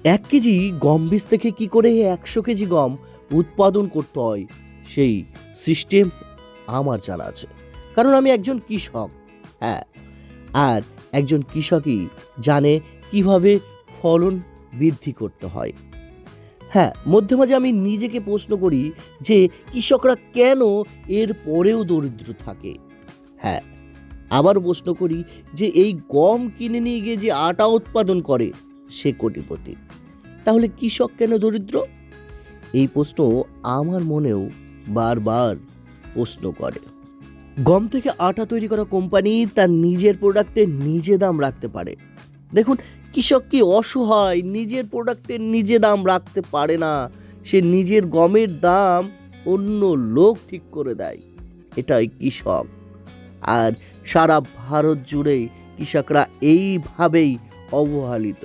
1 KG গম বীজ থেকে কি করে 100 কেজি গম উৎপাদন করতে হয় সেই সিস্টেম আমার জানা আছে, কারণ আমি একজন কৃষক। হ্যাঁ, আর একজন কৃষকই জানে কিভাবে ফলন বৃদ্ধি করতে হয়। হ্যাঁ, মধ্যে মাঝে আমি নিজেকে প্রশ্ন করি যে কৃষকরা কেন এর পরেও দরিদ্র থাকে। হ্যাঁ, আবার প্রশ্ন করি যে এই গম কিনে নিয়ে গিয়ে যে আটা উৎপাদন করে সে কোটিপতি, তাহলে কৃষক কেন দরিদ্র? এই প্রশ্ন আমার মনেও বারবার প্রশ্ন করে। গম থেকে আটা তৈরি করা কোম্পানি তার নিজের প্রোডাক্টে নিজে দাম রাখতে পারে। দেখুন, কৃষক কি অসহায়, নিজের প্রোডাক্টের নিজে দাম রাখতে পারে না। সে নিজের গমের দাম অন্য লোক ঠিক করে দেয়। এটাই কৃষক। আর সারা ভারত জুড়েই কৃষকরা এইভাবেই অবহেলিত।